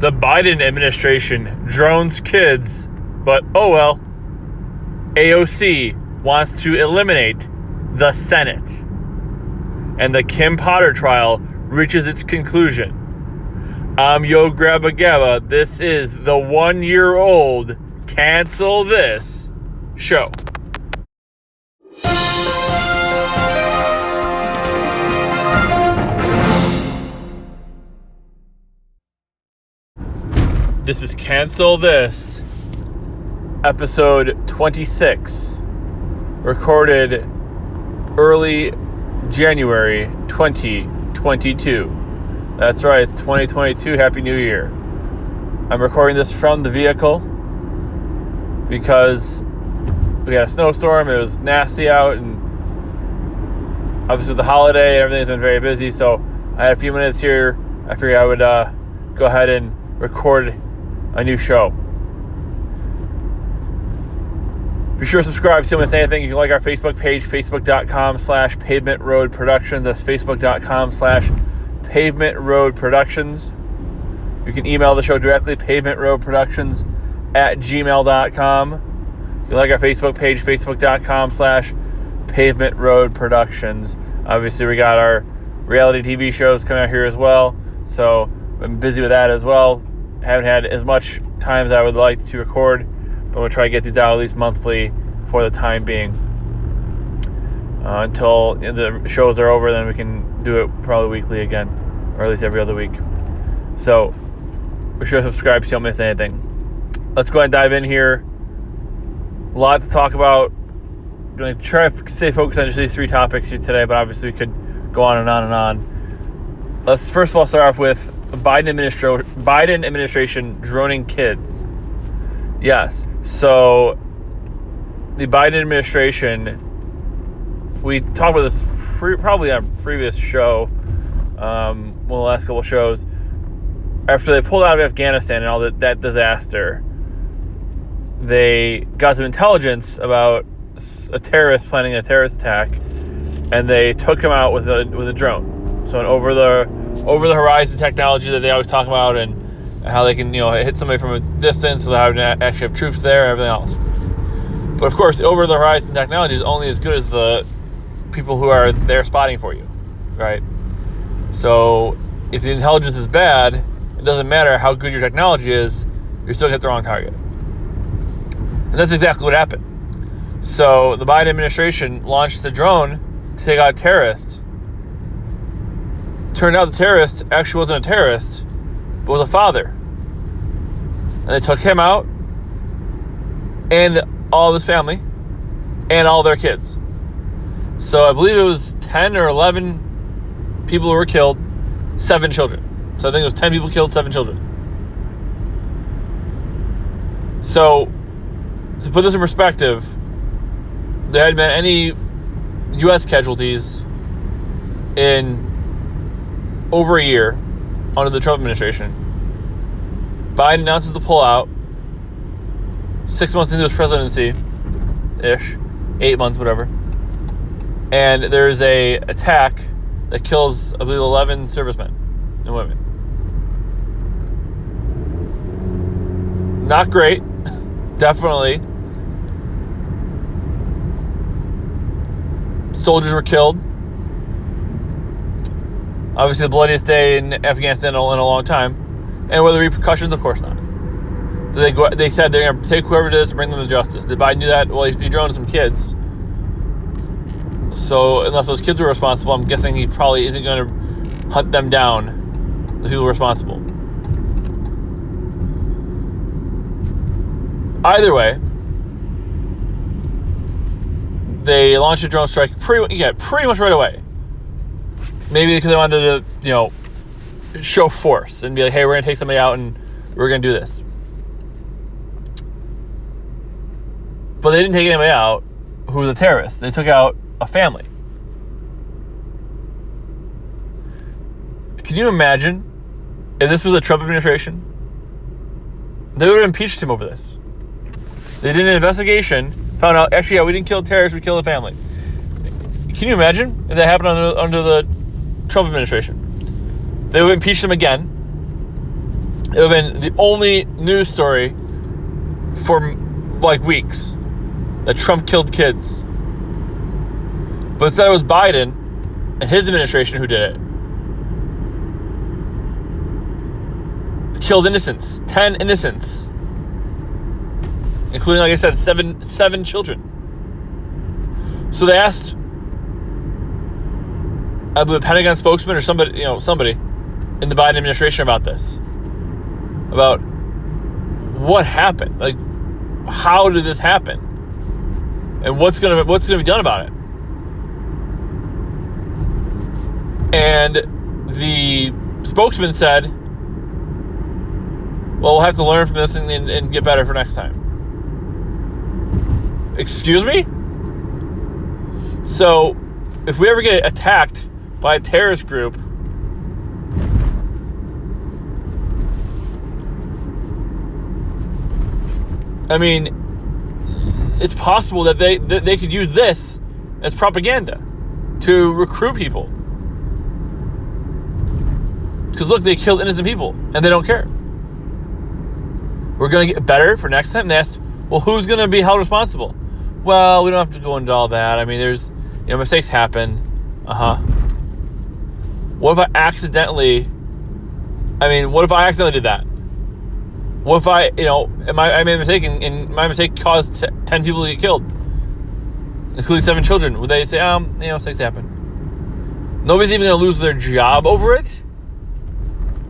The Biden administration drones kids, but oh well. AOC wants to eliminate the Senate. And the Kim Potter trial reaches its conclusion. I'm Yo Grabba Gabba. This is the 1-year-old Cancel This show. This is Cancel This, episode 26, recorded early January 2022. That's right, it's 2022. Happy New Year. I'm recording this from the vehicle because we had a snowstorm. It was nasty out, and obviously with the holiday, everything's been very busy. So I had a few minutes here. I figured I would go ahead and record a new show. Be sure to subscribe so you don't miss anything. You can like our Facebook page, facebook.com/Pavement Road Productions. That's facebook.com/Pavement Road Productions. You can email the show directly, pavementroadproductions@gmail.com. You can like our Facebook page, facebook.com/Pavement Road Productions. Obviously, we got our reality TV shows coming out here as well. So I've been busy with that as well. Haven't had as much time as I would like to record, but we'll try to get these out at least monthly for the time being. Until the shows are over, then we can do it probably weekly again, or at least every other week. So be sure to subscribe so you don't miss anything. Let's go ahead and dive in here. A lot to talk about. I'm going to try to stay focused on just these three topics here today, but obviously we could go on and on and on. Let's first of all start off with the Biden administration droning kids. Yes, so the Biden administration, we talked about this probably on a previous show, one of the last couple shows, after they pulled out of Afghanistan and all that disaster. They got some intelligence about a terrorist planning a terrorist attack, and they took him out with a drone. So an over the horizon technology that they always talk about, and how they can hit somebody from a distance without actually have troops there and everything else. But of course, over the horizon technology is only as good as the people who are there spotting for you, right? So if the intelligence is bad, it doesn't matter how good your technology is, you're still going to hit the wrong target. And that's exactly what happened. So the Biden administration launched a drone to take out a terrorist. Turned out the terrorist actually wasn't a terrorist, but was a father. And they took him out, and all of his family, and all their kids. So I believe it was 10 or 11 people who were killed, 7 children. So I think it was 10 people killed, 7 children. So, to put this in perspective, there hadn't been any U.S. casualties in over a year under the Trump administration. Biden announces the pullout 6 months into his presidency-ish, 8 months, whatever. And there's a attack that kills, I believe, 11 servicemen and women. Not great, definitely. Soldiers were killed. Obviously, the bloodiest day in Afghanistan in a long time. And what are the repercussions? Of course not. They said they're going to take whoever did this and bring them to justice. Did Biden do that? Well, he droned some kids. So, unless those kids were responsible, I'm guessing he probably isn't going to hunt them down, the people responsible. Either way, they launched a drone strike pretty much right away. Maybe because they wanted to, show force and be like, hey, we're going to take somebody out and we're going to do this. But they didn't take anybody out who was a terrorist. They took out a family. Can you imagine if this was a Trump administration? They would have impeached him over this. They did an investigation, found out, actually, yeah, we didn't kill terrorists, we killed a family. Can you imagine if that happened under the Trump administration? They would impeach him again, It would have been the only news story for like weeks that Trump killed kids. But instead it was Biden and his administration who did it. Killed innocents. 10 innocents. Including, like I said, seven children. So they asked, I believe, a Pentagon spokesman or somebody in the Biden administration about this. About what happened. Like, how did this happen? And what's gonna be done about it? And the spokesman said, well, we'll have to learn from this and get better for next time. Excuse me? So, if we ever get attacked by a terrorist group, I mean, it's possible that they could use this as propaganda to recruit people. Because look, they killed innocent people and they don't care. We're going to get better for next time. They asked, well, who's going to be held responsible? Well, we don't have to go into all that. I mean, there's, mistakes happen. What if I accidentally did that? What if I made a mistake and my mistake caused 10 people to get killed, including 7 children? Would they say, mistakes happen? Nobody's even going to lose their job over it.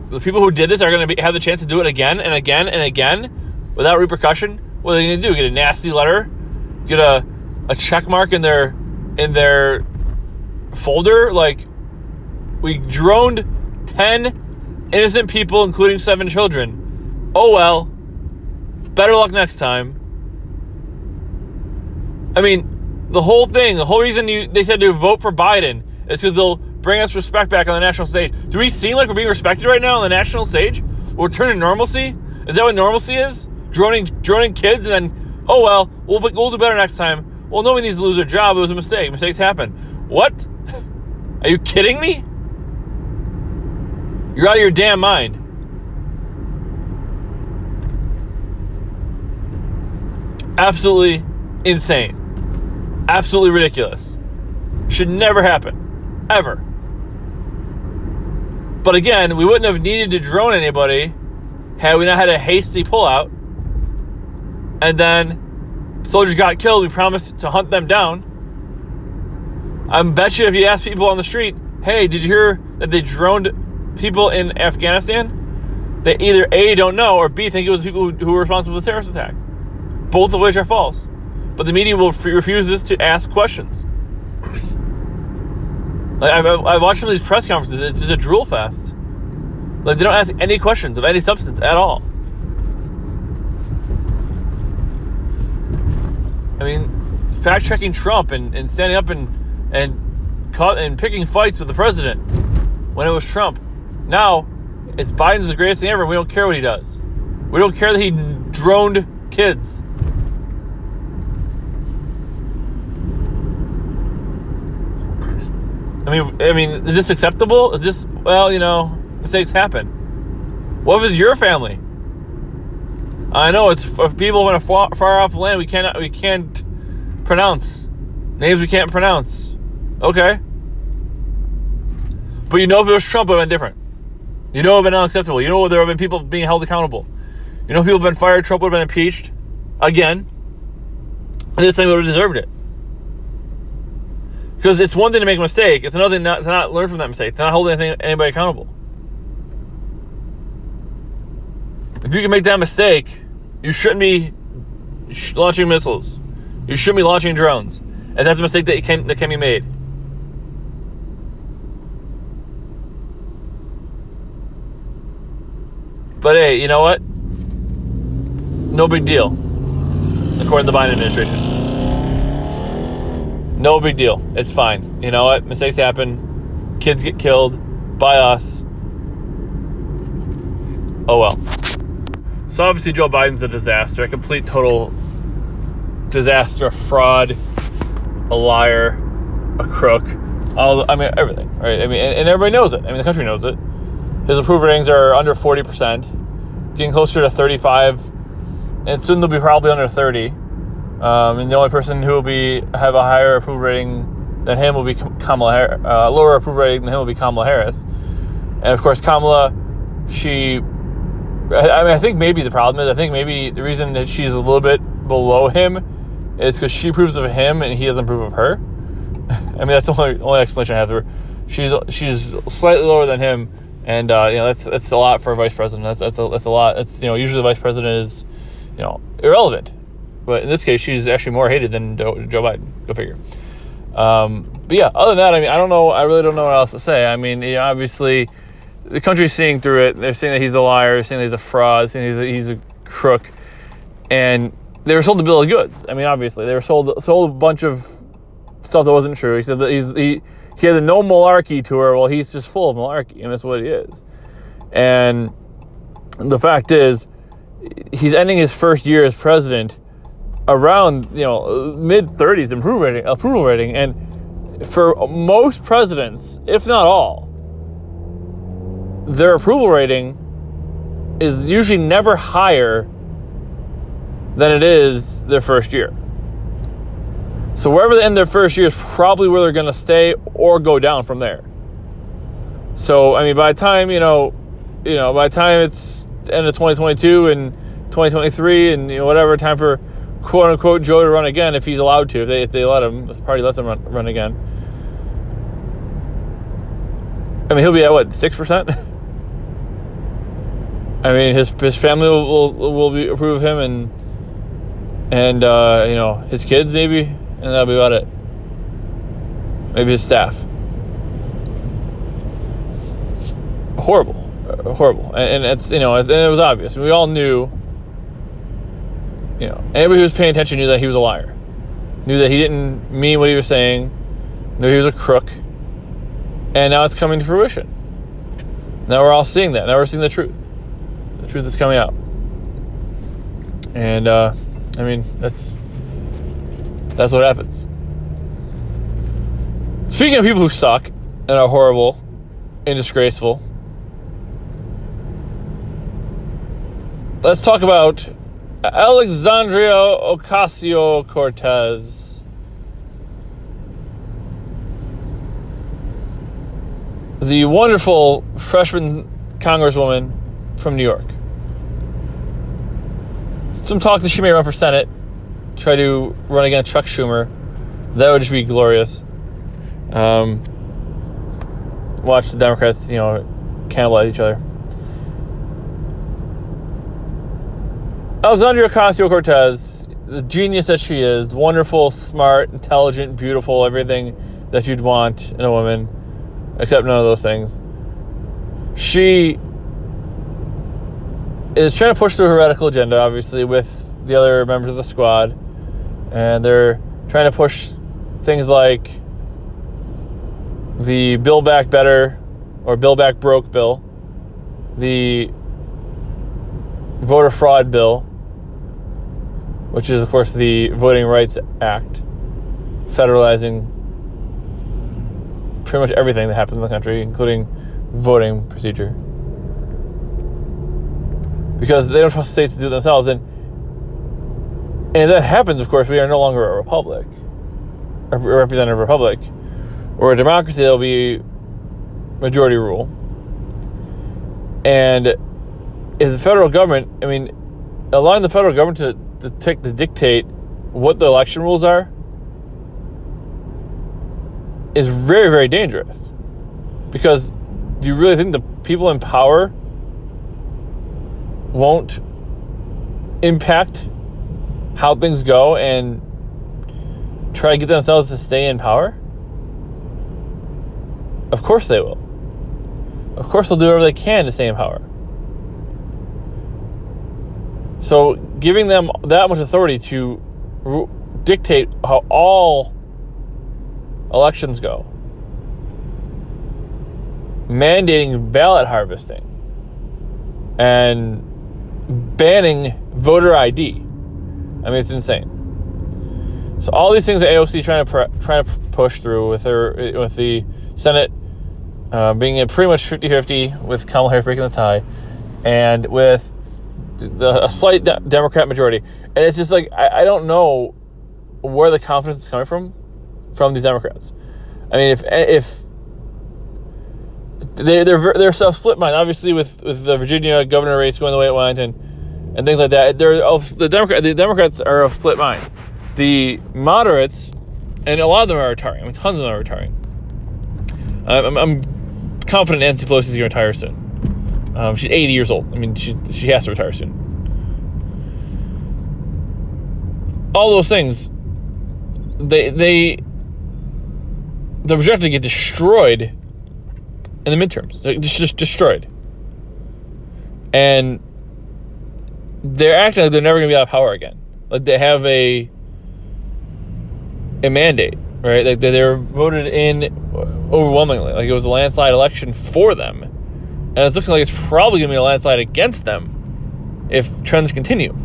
The people who did this are going to have the chance to do it again and again and again without repercussion. What are they going to do? Get a nasty letter? Get a check mark in their folder? Like, we droned 10 innocent people, including 7 children. Oh well. Better luck next time. I mean, the whole reason they said to vote for Biden is because they'll bring us respect back on the national stage. Do we seem like we're being respected right now on the national stage? We're turning normalcy? Is that what normalcy is? Droning kids and then, oh well, we'll do better next time. Well, nobody needs to lose their job. It was a mistake. Mistakes happen. What? Are you kidding me? You're out of your damn mind. Absolutely insane. Absolutely ridiculous. Should never happen. Ever. But again, we wouldn't have needed to drone anybody had we not had a hasty pullout. And then soldiers got killed. We promised to hunt them down. I bet you if you ask people on the street, hey, did you hear that they droned people in Afghanistan? They either A, don't know, or B, think it was the people who were responsible for the terrorist attack. Both of which are false. But the media refuses to ask questions. Like, I watched some of these press conferences. It's just a drool fest. Like, they don't ask any questions of any substance at all. I mean, fact-checking Trump and standing up and picking fights with the president when it was Trump. Now, it's Biden's the greatest thing ever. We don't care what he does. We don't care that he droned kids. I mean, is this acceptable? Is this, mistakes happen. What if it's your family? I know it's for people in a far off land we can't pronounce. Names we can't pronounce. Okay. But if it was Trump, it would have been different. It would have been unacceptable. There would have been people being held accountable. People have been fired, Trump would have been impeached. Again. And this thing would have deserved it. Because it's one thing to make a mistake. It's another thing to not learn from that mistake. To not hold anybody accountable. If you can make that mistake, you shouldn't be launching missiles. You shouldn't be launching drones. And that's a mistake that can be made. But hey, you know what? No big deal. According to the Biden administration. No big deal. It's fine. You know what? Mistakes happen. Kids get killed by us. Oh well. So obviously Joe Biden's a disaster. A complete, total disaster. A fraud. A liar. A crook. Everything. Right? And everybody knows it. The country knows it. His approval ratings are under 40%. getting closer to 35, and soon they'll be probably under 30. And the only person who will have a higher approval rating than him will be Kamala Harris. Lower approval rating than him will be Kamala Harris. And of course, Kamala, I think maybe the problem is, I think maybe the reason that she's a little bit below him is because she approves of him and he doesn't approve of her. I mean, that's the only explanation I have there. She's slightly lower than him, and that's a lot for a vice president. That's a lot. It's usually the vice president is irrelevant, but in this case, she's actually more hated than Joe Biden. Go figure. But yeah, other than that, I mean, I don't know. I really don't know what else to say. I mean, obviously, the country's seeing through it. They're saying that he's a liar, they're saying that he's a fraud, saying he's a crook, and they were sold a bill of goods. I mean, obviously, they were sold a bunch of stuff that wasn't true. He said that he had the no malarkey tour. Well, he's just full of malarkey, and that's what he is. And the fact is, he's ending his first year as president around mid-30s approval rating, and for most presidents, if not all, their approval rating is usually never higher than it is their first year. So wherever they end their first year is probably where they're going to stay or go down from there. So I mean, by the time by the time it's end of 2022 and 2023 and whatever, time for quote unquote Joe to run again, if he's allowed to, if they let him, if the party lets him run again. I mean, he'll be at what, 6%? I mean, his family will be approve of him, and his kids maybe, and that'll be about it. Maybe his staff. Horrible, and it's and it was obvious. We all knew. Anybody who was paying attention knew that he was a liar, knew that he didn't mean what he was saying, knew he was a crook, and now it's coming to fruition. Now we're all seeing that. Now we're seeing the truth. The truth is coming out. And, I mean, that's what happens. Speaking of people who suck and are horrible and disgraceful, let's talk about Alexandria Ocasio-Cortez. The wonderful freshman congresswoman from New York. Some talk that she may run for Senate, try to run against Chuck Schumer. That would just be glorious. Watch the Democrats, cannibalize each other. Alexandria Ocasio-Cortez, the genius that she is, wonderful, smart, intelligent, beautiful, everything that you'd want in a woman, except none of those things. She is trying to push through her radical agenda, obviously, with the other members of the squad. And they're trying to push things like the Build Back Better or Build Back Broke bill, the voter fraud bill, which is, of course, the Voting Rights Act, federalizing pretty much everything that happens in the country, including voting procedure. Because they don't trust states to do it themselves. And if that happens, of course, we are no longer a republic, a representative republic. Or a democracy, there'll be majority rule. And if the federal government, allowing the federal government to dictate what the election rules are is very, very dangerous. Because do you really think the people in power won't impact how things go and try to get themselves to stay in power? Of course they will. Of course they'll do whatever they can to stay in power. So giving them that much authority to dictate how all elections go, mandating ballot harvesting, and banning voter ID. It's insane. So all these things that AOC is trying to push through with the Senate being pretty much 50-50 with Kamala Harris breaking the tie, and with a slight Democrat majority. And it's just like, I don't know where the confidence is coming from these Democrats. I mean, if they're so split mind, obviously with the Virginia governor race going the way it went and things like that. The Democrats are of split mind. The moderates, and a lot of them are retiring. I mean, tons of them are retiring. I'm confident Nancy Pelosi is going to retire soon. She's 80 years old. I mean, she has to retire soon. All those things, they're projected to get destroyed in the midterms. They're just destroyed. And they're acting like they're never going to be out of power again. Like they have a mandate, right? Like they were voted in overwhelmingly. Like it was a landslide election for them. And it's looking like it's probably going to be a landslide against them if trends continue.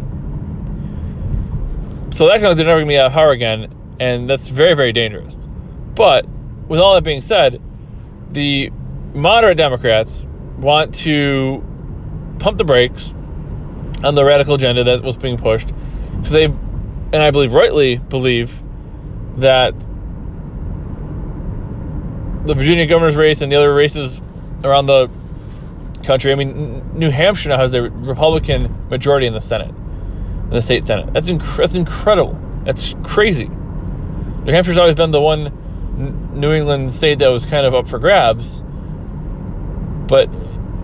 So that's like they're never going to be out of power again. And that's very, very dangerous. But with all that being said, the moderate Democrats want to pump the brakes on the radical agenda that was being pushed because they, and I believe rightly believe, that the Virginia governor's race and the other races around the country, I mean, New Hampshire now has a Republican majority in the Senate, in the state Senate. That's incredible. That's crazy. New Hampshire's always been the one New England state that was kind of up for grabs, but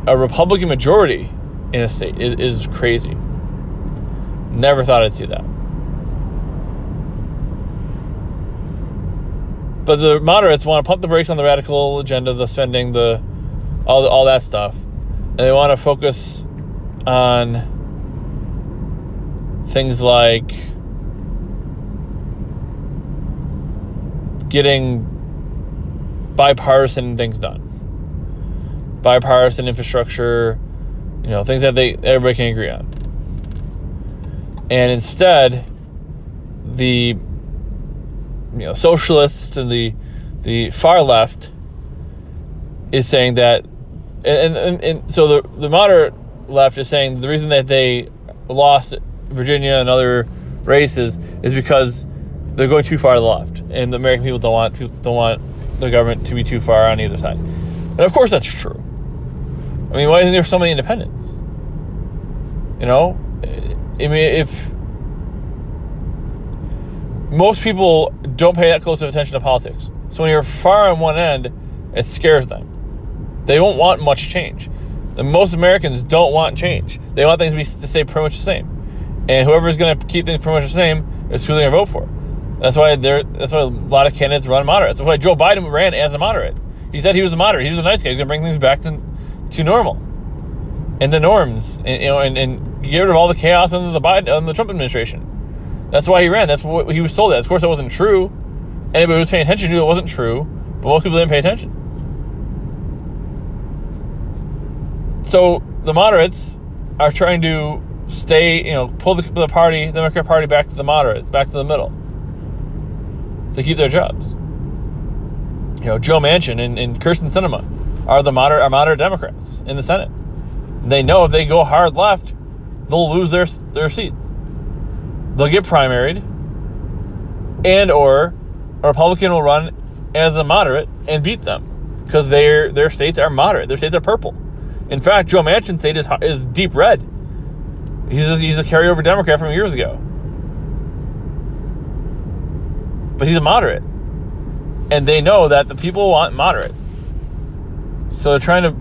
a Republican majority in a state is crazy. Never thought I'd see that. But the moderates want to pump the brakes on the radical agenda, the spending, all that stuff, and they want to focus on things like getting bipartisan things done, bipartisan infrastructure, things that everybody can agree on. And instead, the socialists and the far left is saying that, and so the moderate left is saying the reason that they lost Virginia and other races is because they're going too far to the left, and the American people don't want the government to be too far on either side. And of course that's true. I mean, why isn't there so many independents? I mean, if most people don't pay that close of attention to politics, so when you're far on one end, it scares them. They won't want much change. And most Americans don't want change. They want things to stay pretty much the same. And whoever's going to keep things pretty much the same is who they're going to vote for. That's why a lot of candidates run moderates. That's why Joe Biden ran as a moderate. He said he was a moderate. He was a nice guy. He's going to bring things back to normal and the norms, and get rid of all the chaos under the Trump administration. That's why he ran. That's what he was told. Of course, that wasn't true. Anybody who was paying attention knew it wasn't true, but most people didn't pay attention. So the moderates are trying to stay, pull the Democrat Party back to the moderates, back to the middle, to keep their jobs. Joe Manchin and Kirsten Sinema are moderate Democrats in the Senate. They know if they go hard left, they'll lose their seat. They'll get primaried, and or a Republican will run as a moderate and beat them because their states are moderate. Their states are purple. In fact, Joe Manchin's state is deep red. He's a carryover Democrat from years ago. But he's a moderate. And they know that the people want moderate. So they're trying to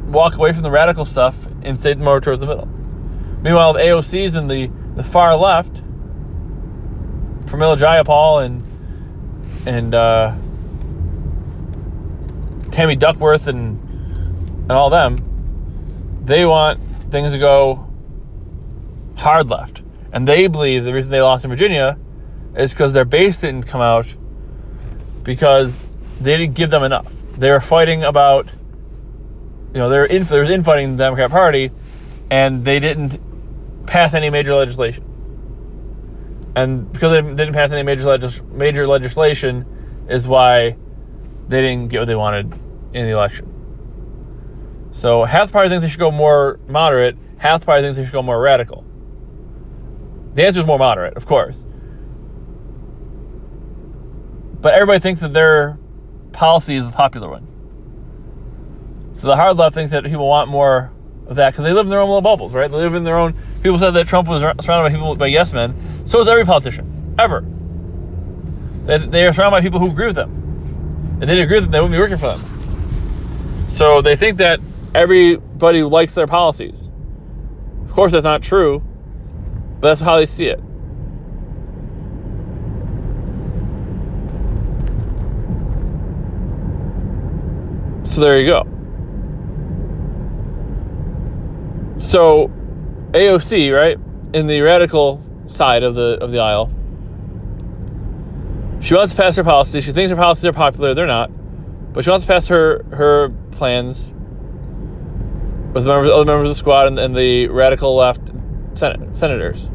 walk away from the radical stuff and stay more towards the middle. Meanwhile, the AOCs and the far left, Pramila Jayapal and Tammy Duckworth and all them, they want things to go hard left. And they believe the reason they lost in Virginia is because their base didn't come out because they didn't give them enough. They were fighting about, there was infighting in the Democrat Party, and they didn't pass any major legislation. And because they didn't pass any major legislation is why they didn't get what they wanted in the election. So half the party thinks they should go more moderate, half the party thinks they should go more radical. The answer is more moderate, of course. But everybody thinks that their policy is the popular one. So the hard left thinks that people want more of that because they live in their own little bubbles, right? They live in their own... People said that Trump was surrounded by people, by yes men. So is every politician, ever. They are surrounded by people who agree with them. If they didn't agree with them, they wouldn't be working for them. So they think that everybody likes their policies. Of course, that's not true, but that's how they see it. So there you go. So AOC, right, in the radical side of the aisle, she wants to pass her policies. She thinks her policies are popular. They're not, but she wants to pass her plans with other members of the squad and the radical left senators.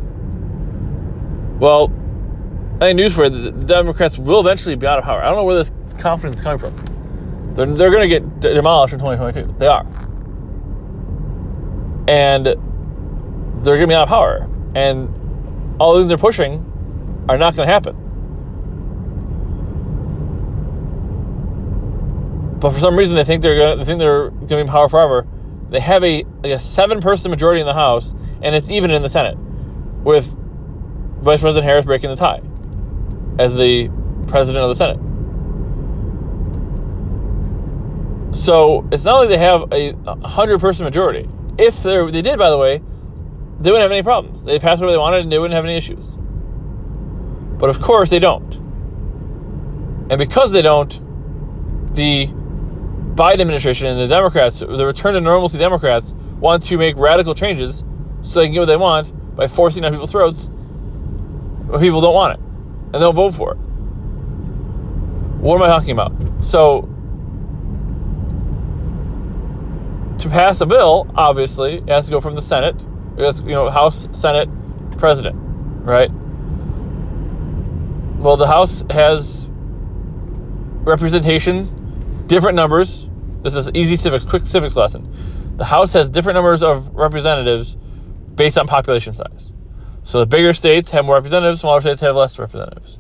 Well, I think Newsworthy, the Democrats will eventually be out of power. I don't know where this confidence is coming from. They're going to get demolished in 2022. They are. And they're going to be out of power. And all the things they're pushing are not going to happen. But for some reason, they think they're going to be in power forever. They have a 7-person majority in the House, and it's even in the Senate, with Vice President Harris breaking the tie as the president of the Senate. So it's not like they have a 100-person majority. If they did, by the way, they wouldn't have any problems. They'd pass whatever they wanted, and they wouldn't have any issues. But of course, they don't. And because they don't, the Biden administration and the Democrats, the return to normalcy Democrats, want to make radical changes so they can get what they want by forcing down people's throats when people don't want it. And they'll vote for it. What am I talking about? So, to pass a bill, obviously, it has to go from the Senate. It has, House, Senate, President, right? Well, the House has representation, different numbers. This is easy civics, quick civics lesson. The House has different numbers of representatives based on population size. So the bigger states have more representatives, smaller states have less representatives.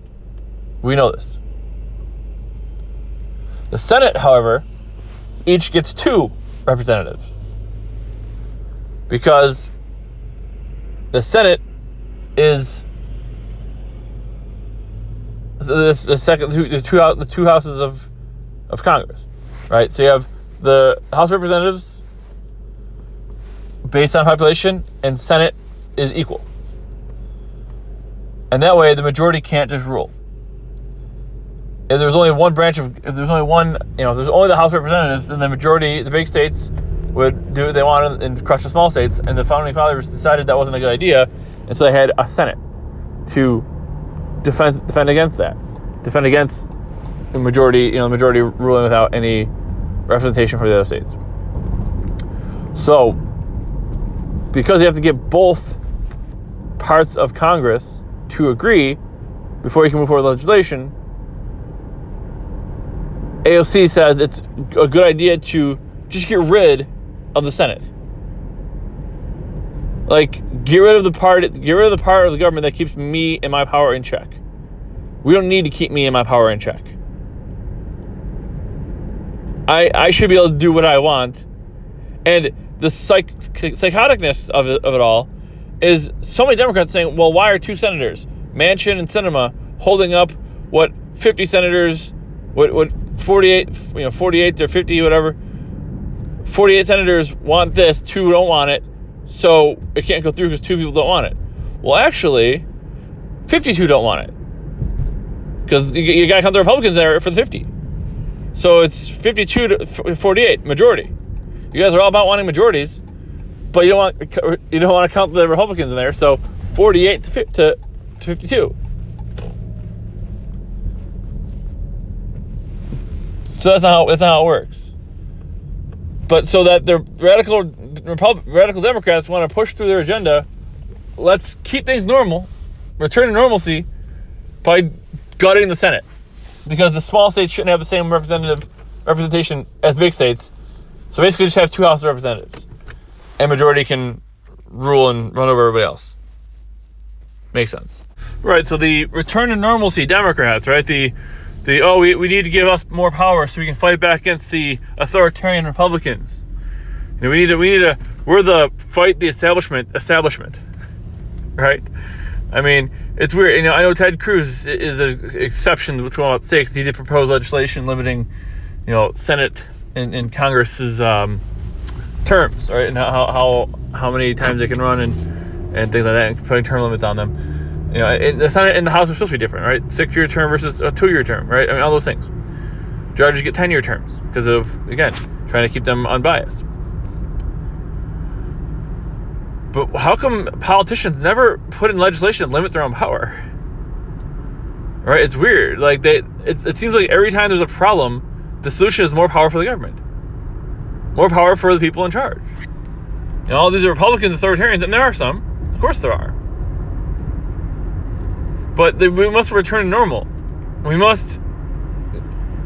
We know this. The Senate, however, each gets 2 representatives. Because the Senate is the two houses of Congress, right? So you have the House of Representatives based on population, and Senate is equal. And that way, the majority can't just rule. If there's only one branch if there's only the House of Representatives, then the majority, the big states, would do what they want and crush the small states. And the founding fathers decided that wasn't a good idea, and so they had a Senate to defend against that, defend against the majority ruling without any representation for the other states. So, because you have to get both parts of Congress to agree before you can move forward with legislation, AOC says it's a good idea to just get rid of the Senate. Like, get rid of the part of the government that keeps me and my power in check. We don't need to keep me and my power in check. I should be able to do what I want. And the psychoticness of it all is so many Democrats saying, well, why are 2 senators, Manchin and Sinema, holding up what 50 senators, what 48 or 50, whatever, 48 senators want this, 2 don't want it, so it can't go through because 2 people don't want it. Well, actually, 52 don't want it. Because you got to count the Republicans there for the 50. So it's 52 to 48, majority. You guys are all about wanting majorities, but you don't want to count the Republicans in there, so 48 to 52. So that's not how it works. But so that the radical Democrats want to push through their agenda, let's keep things normal, return to normalcy by gutting the Senate. Because the small states shouldn't have the same representation as big states. So basically just have 2 House of Representatives. And majority can rule and run over everybody else. Makes sense. Right, so the return to normalcy Democrats, right? We need to give us more power so we can fight back against the authoritarian Republicans. We're the fight the establishment, right? I mean, it's weird. I know Ted Cruz is an exception to what's going on at stake because he did propose legislation limiting, Senate and Congress's terms, right? And how many times they can run and things like that, and putting term limits on them. In the Senate and the House are supposed to be different, right? 6-year term versus a 2-year term, right? I mean, all those things. Judges get 10-year terms because of, again, trying to keep them unbiased. But how come politicians never put in legislation to limit their own power? Right? It's weird. Like it seems like every time there's a problem, the solution is more power for the government, more power for the people in charge. All these are Republicans, authoritarians, and there are some. Of course there are. But we must return to normal. We must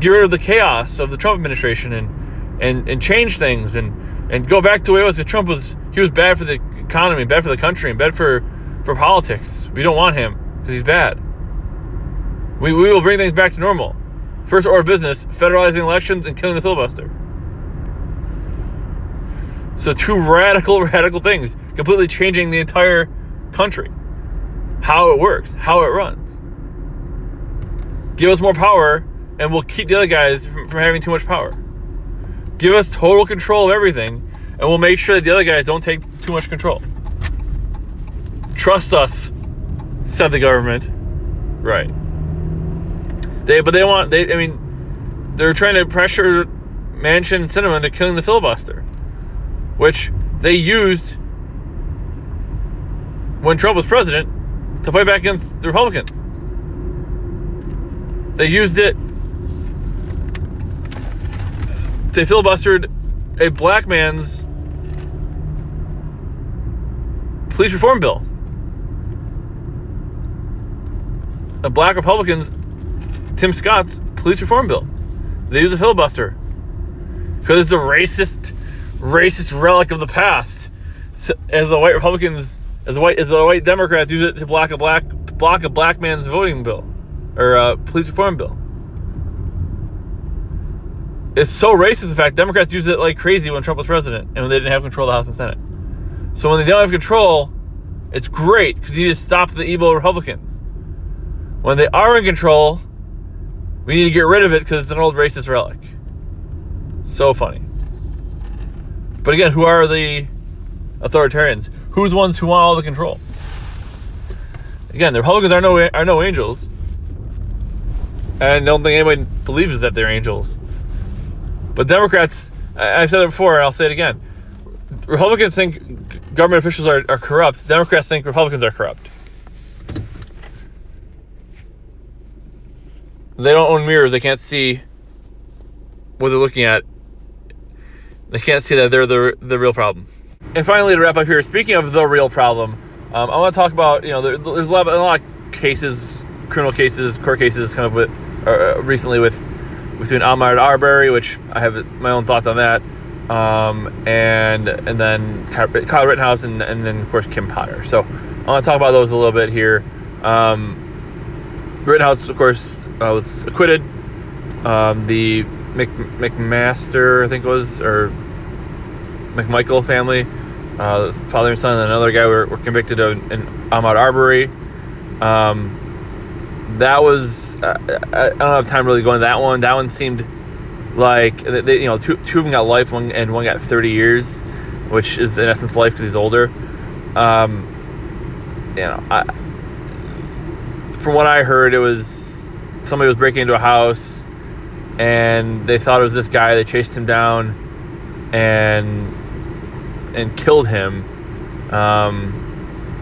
get rid of the chaos of the Trump administration and change things and go back to the way it was. Trump was bad for the economy, bad for the country, and bad for politics. We don't want him because he's bad. We will bring things back to normal. First order of business, federalizing elections and killing the filibuster. So 2 radical things, completely changing the entire country. How it works, how it runs. Give us more power, and we'll keep the other guys from having too much power. Give us total control of everything, and we'll make sure that the other guys don't take too much control. Trust us, said the government. Right. They're trying to pressure Manchin and Sinema into killing the filibuster, which they used when Trump was president to fight back against the Republicans. They used it. They filibustered a black man's police reform bill. A black Republican's, Tim Scott's police reform bill. They used a filibuster because it's a racist relic of the past. So, as the white Republicans, as the white Democrats use it to block a black man's voting bill or police reform bill. It's so racist. In fact, Democrats used it like crazy when Trump was president and when they didn't have control of the House and Senate. So when they don't have control, it's great because you need to stop the evil Republicans. When they are in control, we need to get rid of it because it's an old racist relic. So funny. But again, who are the authoritarians? Who's the ones who want all the control? Again, the Republicans are no angels. And I don't think anybody believes that they're angels. But Democrats, I've said it before and I'll say it again. Republicans think government officials are corrupt. Democrats think Republicans are corrupt. They don't own mirrors. They can't see what they're looking at. They can't see that they're the real problem. And finally, to wrap up here, speaking of the real problem, I want to talk about, there's a lot of cases, criminal cases, court cases come up with recently between Ahmaud Arbery, which I have my own thoughts on that, and then Kyle Rittenhouse, and then of course Kim Potter. So I want to talk about those a little bit here. Rittenhouse, of course, was acquitted. The McMaster, I think it was, or McMichael family, father and son, and another guy were convicted of in Ahmaud Arbery. That was I don't have time really going to that one. That one seemed like they, two of them got life, one got 30 years, which is in essence life because he's older. From what I heard, it was somebody was breaking into a house, and they thought it was this guy. They chased him down and killed him.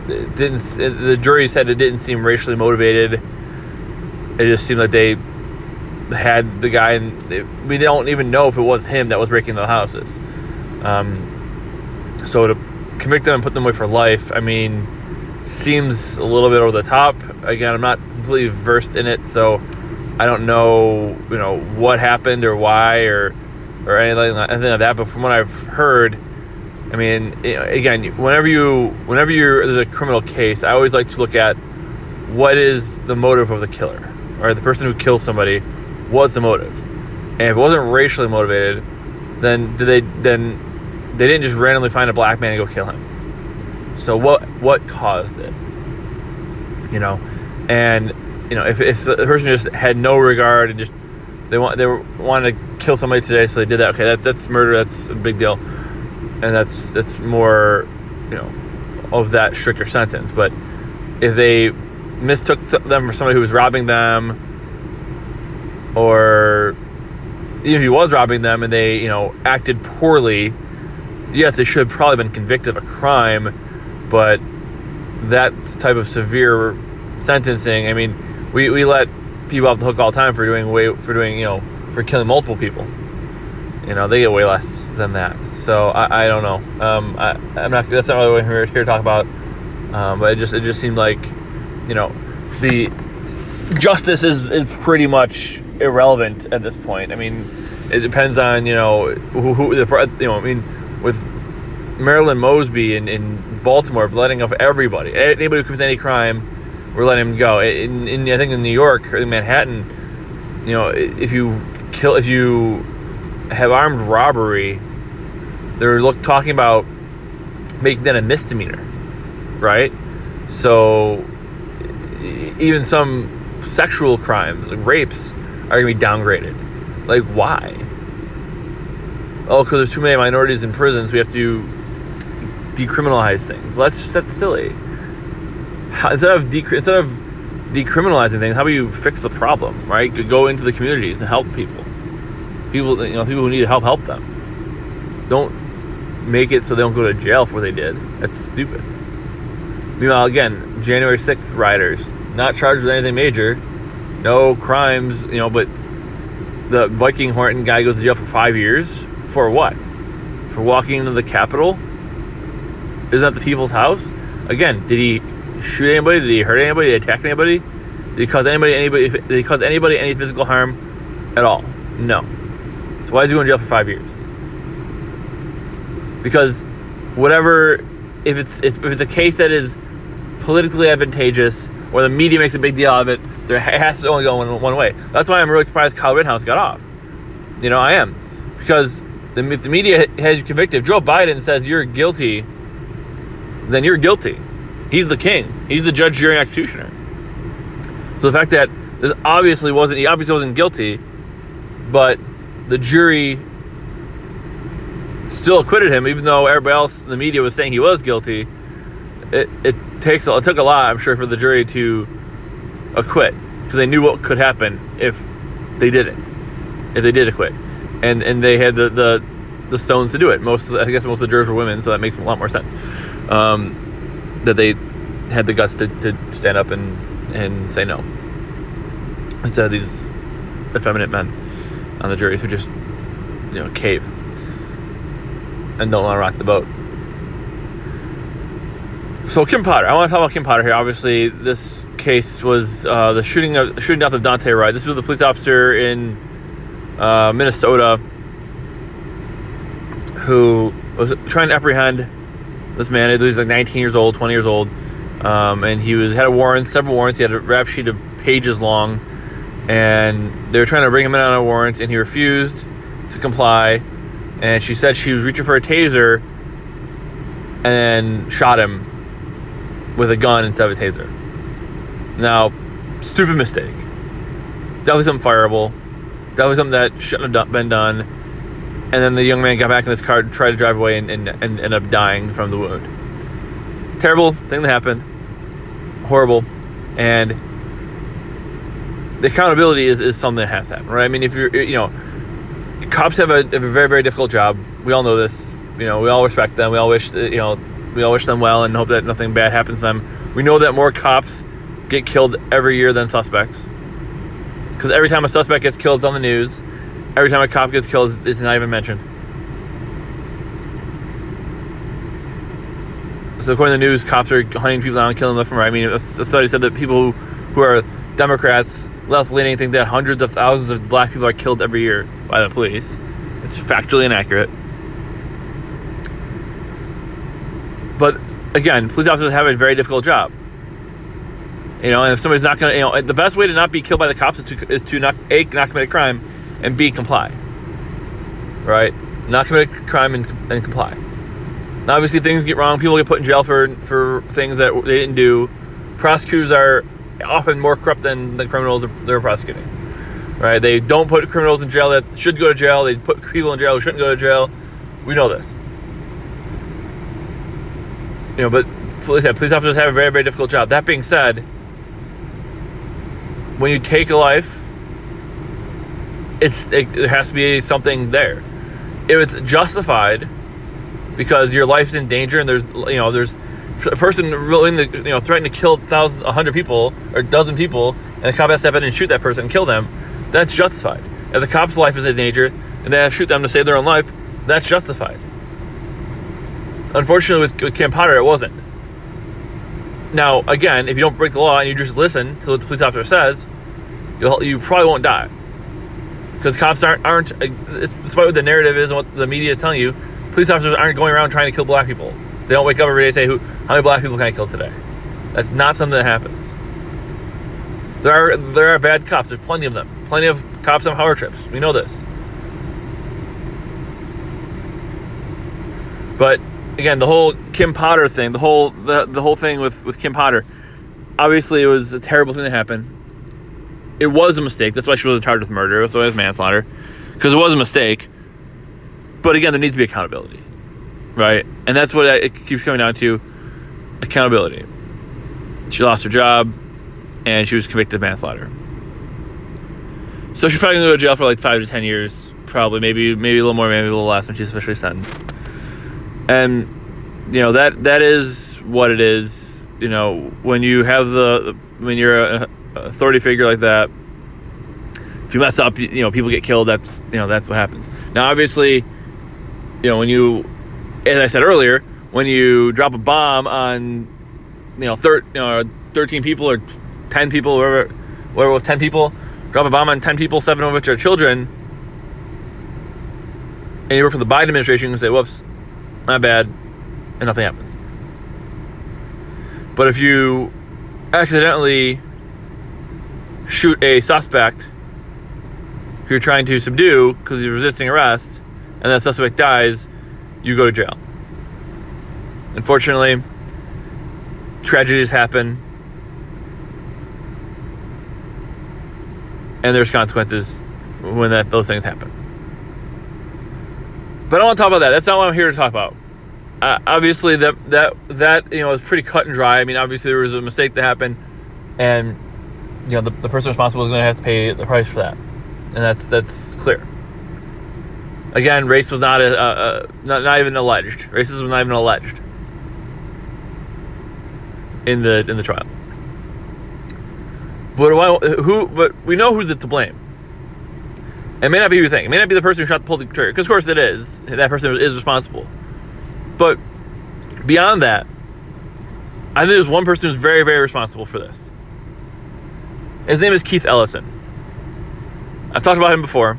The jury said it didn't seem racially motivated. It just seemed like they had the guy, and we don't even know if it was him that was breaking into the houses. So to convict them and put them away for life, I mean, seems a little bit over the top. Again, I'm not completely versed in it, so I don't know, what happened or why or anything like that. But from what I've heard, I mean, again, whenever there's a criminal case, I always like to look at what is the motive of the killer, or the person who kills somebody. What's the motive? And if it wasn't racially motivated, then they didn't just randomly find a black man and go kill him. So what caused it? And if the person just had no regard and just they wanted to kill somebody today, so they did that. Okay, that's murder. That's a big deal, and that's more of that stricter sentence. But if they mistook them for somebody who was robbing them, or even if he was robbing them and they acted poorly, yes, they should have probably been convicted of a crime. But that type of severe sentencing, I mean, we let people off the hook all the time for killing multiple people. They get way less than that. So I don't know. I'm not. That's not really what we're here to talk about. But it just seemed like the justice is pretty much irrelevant at this point. I mean, it depends on who I mean, with Marilyn Mosby in Baltimore letting off everybody, anybody who commits any crime, we're letting him go. In I think in New York or in Manhattan, if you have armed robbery, they're talking about making that a misdemeanor, right? So even some sexual crimes, like rapes, are going to be downgraded. Like, why? Oh, because there's too many minorities in prison, so we have to decriminalize things. That's silly. Instead of decriminalizing things, how about you fix the problem, right? Go into the communities and help people. People who need help them. Don't make it so they don't go to jail for what they did. That's stupid. Meanwhile, again, January 6th rioters, not charged with anything major, no crimes, but the Viking Horton guy goes to jail for 5 years. For what? For walking into the Capitol? Isn't that the people's house? Again, did he shoot anybody? Did he hurt anybody? Did he attack anybody? Did he cause anybody any physical harm at all? No. So why is he going to jail for 5 years? Because if it's a case that is politically advantageous, or the media makes a big deal of it, there has to only go one way. That's why I'm really surprised Kyle Rittenhouse got off. I am. Because if the media has you convicted, if Joe Biden says you're guilty, then you're guilty. He's the king. He's the judge, jury, and executioner. So the fact that he obviously wasn't guilty, but the jury still acquitted him, even though everybody else in the media was saying he was guilty. It took a lot, I'm sure, for the jury to acquit, because they knew what could happen if they didn't, if they did acquit, and they had the stones to do it. I guess most of the jurors were women, so that makes a lot more sense. That they had the guts to stand up and say no, instead of these effeminate men on the jury who just cave and don't want to rock the boat. So Kim Potter, I want to talk about Kim Potter here. Obviously, this case was the shooting death of Dante Wright. This was the police officer in Minnesota who was trying to apprehend this man. He was like 19 years old, 20 years old, and he had several warrants. He had a rap sheet of pages long, and they were trying to bring him in on a warrant, and he refused to comply. And she said she was reaching for a taser, and shot him with a gun instead of a taser. Now, stupid mistake. Definitely something fireable. Definitely something that shouldn't have been done. And then the young man got back in his car, tried to drive away, and ended up dying from the wound. Terrible thing that happened. Horrible. And the accountability is something that has to happen, right? I mean, if cops have a very, very difficult job. We all know this. We all respect them. We all wish them well and hope that nothing bad happens to them. We know that more cops get killed every year than suspects. Because every time a suspect gets killed, it's on the news. Every time a cop gets killed, it's not even mentioned. So according to the news, cops are hunting people down and killing them left and right. I mean, a study said that people who are Democrats, left-leaning, think that hundreds of thousands of black people are killed every year by the police. It's factually inaccurate. But again, police officers have a very difficult job. And if somebody's not going to, the best way to not be killed by the cops is to not commit a crime, and B, comply. Right? Not commit a crime and comply. Now, obviously, things get wrong. People get put in jail for things that they didn't do. Prosecutors are often more corrupt than the criminals they're prosecuting. Right? They don't put criminals in jail that should go to jail. They put people in jail who shouldn't go to jail. We know this. But police officers have a very, very difficult job. That being said, when you take a life, there has to be something there. If it's justified because your life's in danger and there's a person willing to threaten to kill 100 people or a dozen people, and the cop has to step in and shoot that person and kill them, that's justified. If the cop's life is in danger and they have to shoot them to save their own life, that's justified. Unfortunately, with Kim Potter, it wasn't. Now, again, if you don't break the law and you just listen to what the police officer says, you probably won't die. Because cops aren't despite what the narrative is and what the media is telling you, police officers aren't going around trying to kill black people. They don't wake up every day and say, how many black people can I kill today? That's not something that happens. There are bad cops. There's plenty of them. Plenty of cops on power trips. We know this. But again, the whole Kim Potter thing, the whole thing with Kim Potter, obviously it was a terrible thing that happened. It was a mistake. That's why she wasn't charged with murder. So it was manslaughter, because it was a mistake. But again, there needs to be accountability, right? And that's what it keeps coming down to: accountability. She lost her job, and she was convicted of manslaughter. So she's probably gonna go to jail for like 5 to 10 years, probably, maybe a little more, maybe a little less when she's officially sentenced. And that is what it is. When you have when you're an authority figure like that, if you mess up, people get killed. That's what happens. Now, obviously, when you, as I said earlier, when you drop a bomb on 13 people or 10 people, whatever with 10 people, drop a bomb on 10 people, 7 of which are children, and you work for the Biden administration, you can say, whoops, my bad, and nothing happens. But if you accidentally shoot a suspect who you're trying to subdue because he's resisting arrest, and that suspect dies, you go to jail. Unfortunately, tragedies happen, and there's consequences when those things happen. But I don't want to talk about that. That's not what I'm here to talk about. Obviously, that is pretty cut and dry. I mean, obviously there was a mistake that happened, and the person responsible is going to have to pay the price for that, and that's clear. Again, race was not even alleged. Racism was not even alleged in the trial. But we know who's to blame. It may not be who you think. It may not be the person who pulled the trigger, because of course it is. That person is responsible. But beyond that, I think there's one person who's very, very responsible for this. His name is Keith Ellison. I've talked about him before.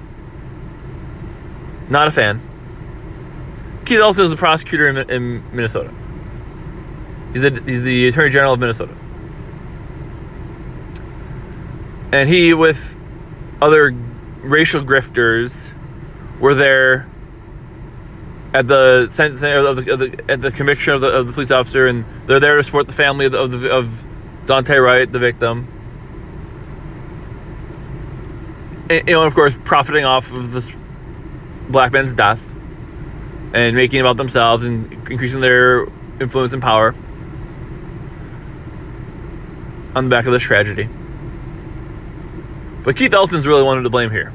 Not a fan. Keith Ellison is the prosecutor in Minnesota. He's the Attorney General of Minnesota. And he, with other racial grifters, were there at the sentencing at the conviction of the police officer, and they're there to support the family of Dante Wright, the victim. And, of course, profiting off of this black man's death and making it about themselves and increasing their influence and power on the back of this tragedy. But Keith Ellison's really one to blame here.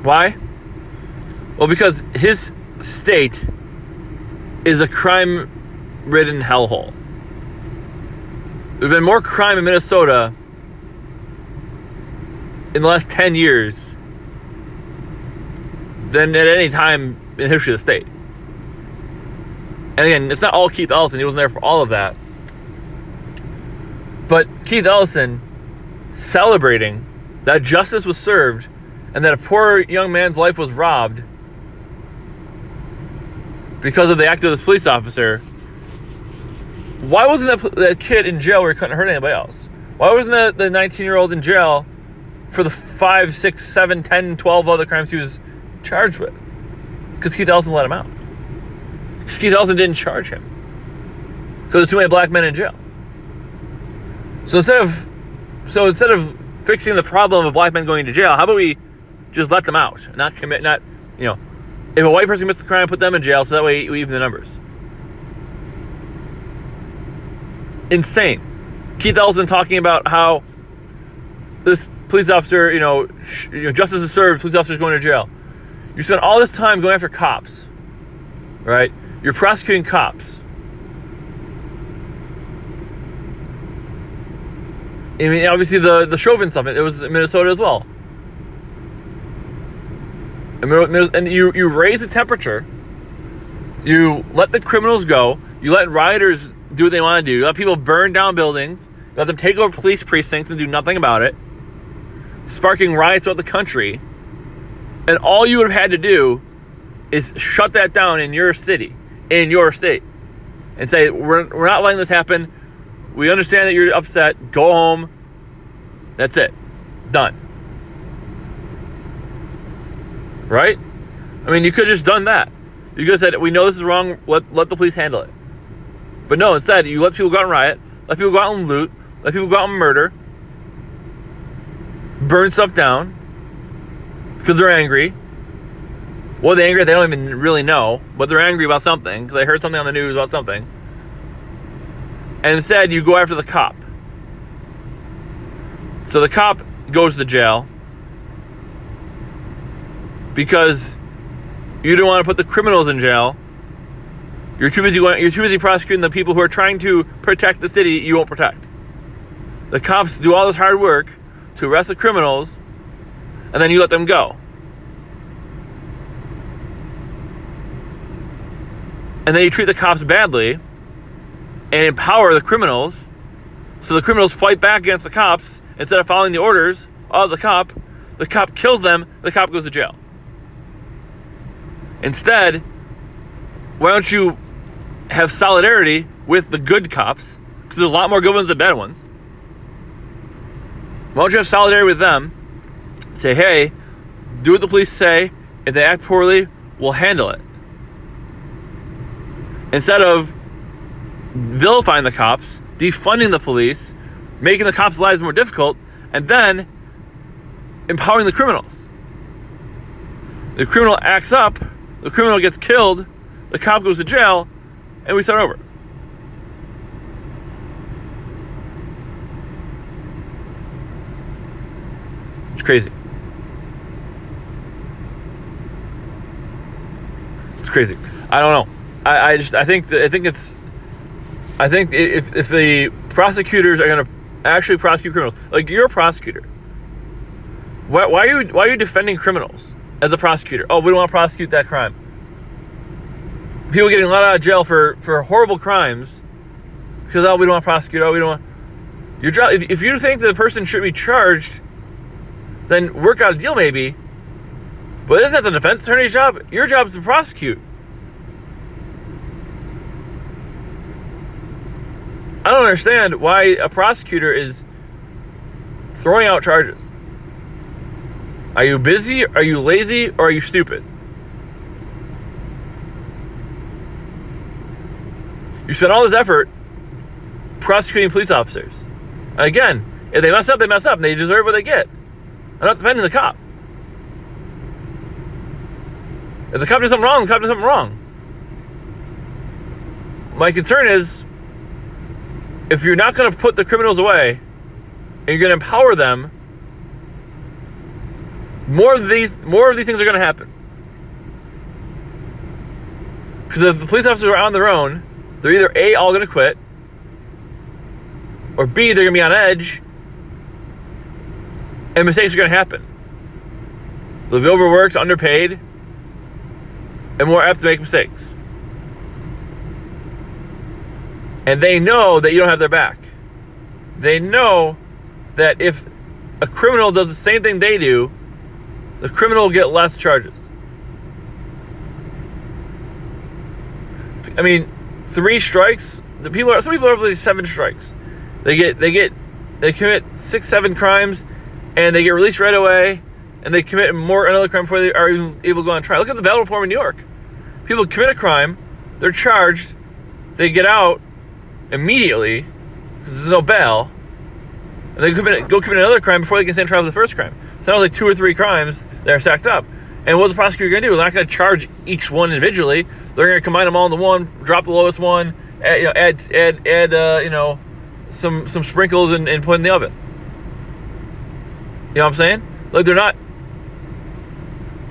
Why? Well, because his state is a crime-ridden hellhole. There's been more crime in Minnesota in the last 10 years than at any time in the history of the state. And again, it's not all Keith Ellison. He wasn't there for all of that. But Keith Ellison celebrating that justice was served and that a poor young man's life was robbed because of the act of this police officer Why wasn't that kid in jail where he couldn't hurt anybody else? Why wasn't the 19-year-old in jail for the 5, 6, 7, 10, 12 other crimes he was charged with? Because Keith Ellison let him out. Because Keith Ellison didn't charge him. So there's too many black men in jail. So instead of fixing the problem of black men going to jail, how about we just let them out, if a white person commits the crime, put them in jail, so that way we even the numbers. Insane. Keith Ellison talking about how this police officer, justice is served, police officer's going to jail. You spend all this time going after cops, right? You're prosecuting cops. I mean, obviously the Chauvin stuff, it was in Minnesota as well. And you raise the temperature. You let the criminals go. You let rioters do what they want to do. You let people burn down buildings. You let them take over police precincts and do nothing about it, sparking riots throughout the country. And all you would have had to do is shut that down in your city, in your state, and say, we're not letting this happen. We understand that you're upset. Go home. That's it. Done. Right? I mean, you could have just done that. You could have said, we know this is wrong. Let the police handle it. But no, instead, you let people go out and riot. Let people go out and loot. Let people go out and murder. Burn stuff down. Because they're angry. What are they angry at? They don't even really know. But they're angry about something. Because they heard something on the news about something. And instead, you go after the cop. So the cop goes to jail because you don't want to put the criminals in jail. You're too busy prosecuting the people who are trying to protect the city you won't protect. The cops do all this hard work to arrest the criminals, and then you let them go. And then you treat the cops badly and empower the criminals, so the criminals fight back against the cops instead of following the orders of the cop kills them, the cop goes to jail. Instead, why don't you have solidarity with the good cops, because there's a lot more good ones than bad ones. Why don't you have solidarity with them, say, hey, do what the police say, if they act poorly, we'll handle it. Instead of vilifying the cops, defunding the police, making the cops' lives more difficult, and then empowering the criminals. The criminal acts up, the criminal gets killed, the cop goes to jail, and we start over. It's crazy. It's crazy. I don't know. I think if the prosecutors are going to actually prosecute criminals, like you're a prosecutor, why are you defending criminals as a prosecutor? Oh, we don't want to prosecute that crime. People getting let out of jail for horrible crimes because we don't want to prosecute. We don't want your job. If you think that the person should be charged, then work out a deal maybe. But isn't that the defense attorney's job? Your job is to prosecute. I don't understand why a prosecutor is throwing out charges. Are you busy? Are you lazy? Or are you stupid? You spend all this effort prosecuting police officers. And again, if they mess up, they mess up, and they deserve what they get. I'm not defending the cop. If the cop does something wrong, the cop does something wrong. My concern is, if you're not going to put the criminals away, and you're going to empower them, more of these things are going to happen. Because if the police officers are on their own, they're either A, all going to quit, or B, they're going to be on edge, and mistakes are going to happen. They'll be overworked, underpaid, and more apt to make mistakes. And they know that you don't have their back. They know that if a criminal does the same thing they do, the criminal will get less charges. I mean, 3 strikes some people are up with these 7 strikes. They commit 6, 7 crimes, and they get released right away, and they commit another crime before they are even able to go on trial. Look at the bail reform in New York. People commit a crime, they're charged, they get out immediately because there's no bail, and they go commit another crime before they can stand trial for the first crime. So now like 2 or 3 crimes that are stacked up. And what's the prosecutor going to do? They're not going to charge each one individually. They're going to combine them all into one, drop the lowest one, add some sprinkles and put in the oven. You know what I'm saying? Like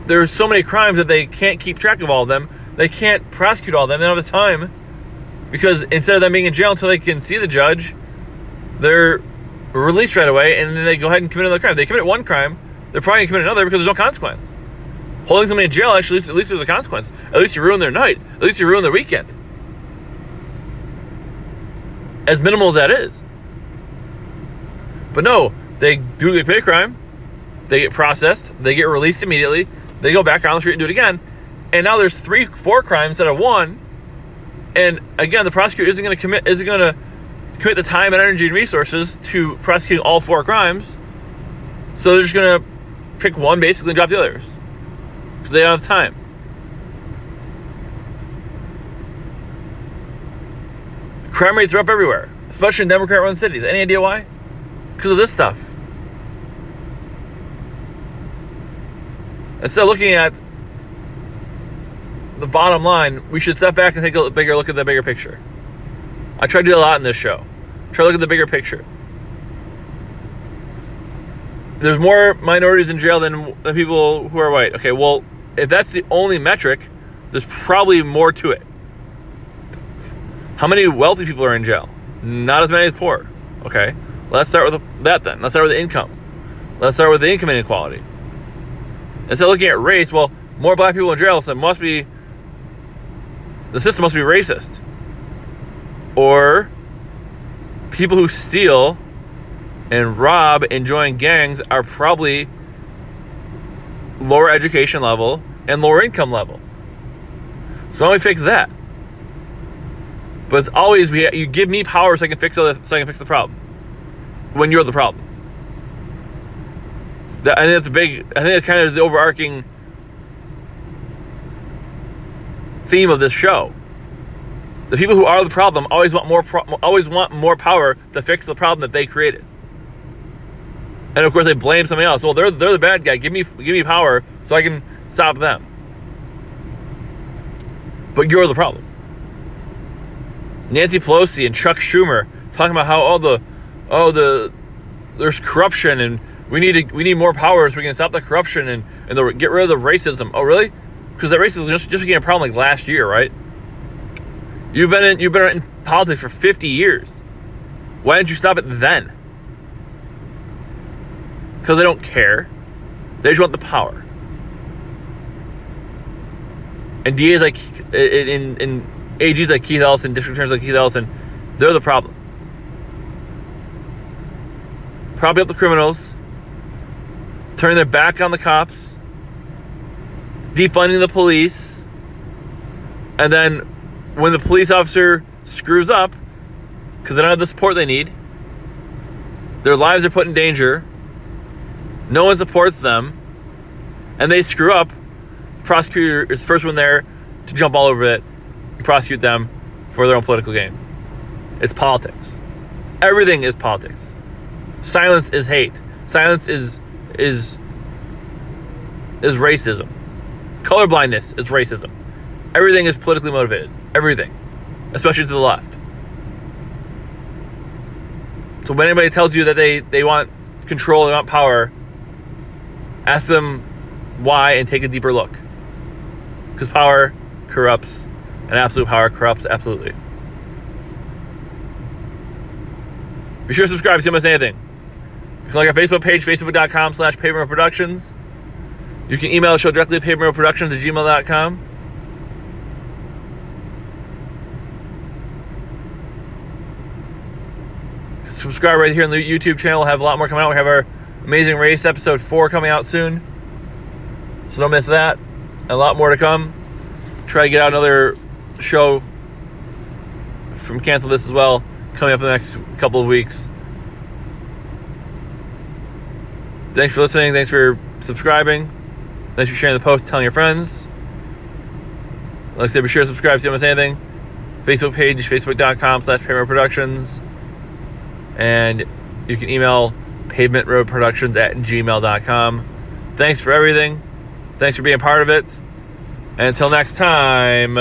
there's so many crimes that they can't keep track of all of them. They can't prosecute all of them. They don't have the time because instead of them being in jail until they can see the judge, they're released right away, and then they go ahead and commit another crime. If they commit one crime, they're probably going to commit another because there's no consequence. Holding somebody in jail, actually, at least there's a consequence. At least you ruin their night. At least you ruin their weekend. As minimal as that is. But no, they commit a crime, they get processed, they get released immediately, they go back on the street and do it again, and now there's 3, 4 crimes instead of 1, and again, the prosecutor isn't going to commit the time and energy and resources to prosecuting all 4 crimes, so they're just going to pick one basically and drop the others. Because they don't have time. Crime rates are up everywhere, especially in Democrat-run cities. Any idea why? Because of this stuff. Instead of looking at the bottom line, we should step back and take a bigger look at the bigger picture. I try to do a lot in this show. Try to look at the bigger picture. There's more minorities in jail than people who are white. Okay, well, if that's the only metric, there's probably more to it. How many wealthy people are in jail? Not as many as poor. Okay, let's start with that then. Let's start with the income. Let's start with the income inequality. Instead of looking at race, well, more black people in jail, so the system must be racist. Or people who steal and rob and join gangs are probably lower education level and lower income level. So why don't we fix that? But it's always you give me power so I can fix the problem. When you're the problem. I think that's kind of the overarching theme of this show. The people who are the problem always want more power to fix the problem that they created. And of course they blame somebody else. Well, they're the bad guy. Give me power so I can stop them. But you're the problem. Nancy Pelosi and Chuck Schumer talking about how there's corruption and we need more power so we can stop the corruption and get rid of the racism. Oh, really? Because that racism just became a problem like last year, right? You've been in politics for 50 years. Why didn't you stop it then? Because they don't care. They just want the power. And DAs like in AGs like Keith Ellison, district attorneys like Keith Ellison, they're the problem. Propping up the criminals, turning their back on the cops, defunding the police, and then when the police officer screws up because they don't have the support they need, their lives are put in danger, no one supports them, and they screw up, the prosecutor is the first one there to jump all over it and prosecute them for their own political gain. It's politics. Everything is politics. Silence is hate. Silence is racism. Colorblindness is racism. Everything is politically motivated. Everything. Especially to the left. So when anybody tells you that they want control, they want power, ask them why and take a deeper look. Because power corrupts, and absolute power corrupts absolutely. Be sure to subscribe so you don't miss anything. You can like our Facebook page, facebook.com/PaperMillProductions. You can email the show directly at papermillproductions@gmail.com. Subscribe right here on the YouTube channel. We'll have a lot more coming out. We have our Amazing Race episode 4 coming out soon. So don't miss that. And a lot more to come. Try to get out another show from Cancel This as well, coming up in the next couple of weeks. Thanks for listening. Thanks for subscribing. Thanks for sharing the post, telling your friends. Like I said, be sure to subscribe so you don't miss anything. Facebook page, facebook.com/pavementroadproductions. And you can email pavementroadproductions@gmail.com. Thanks for everything. Thanks for being part of it. And until next time,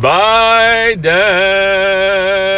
bye, Dad.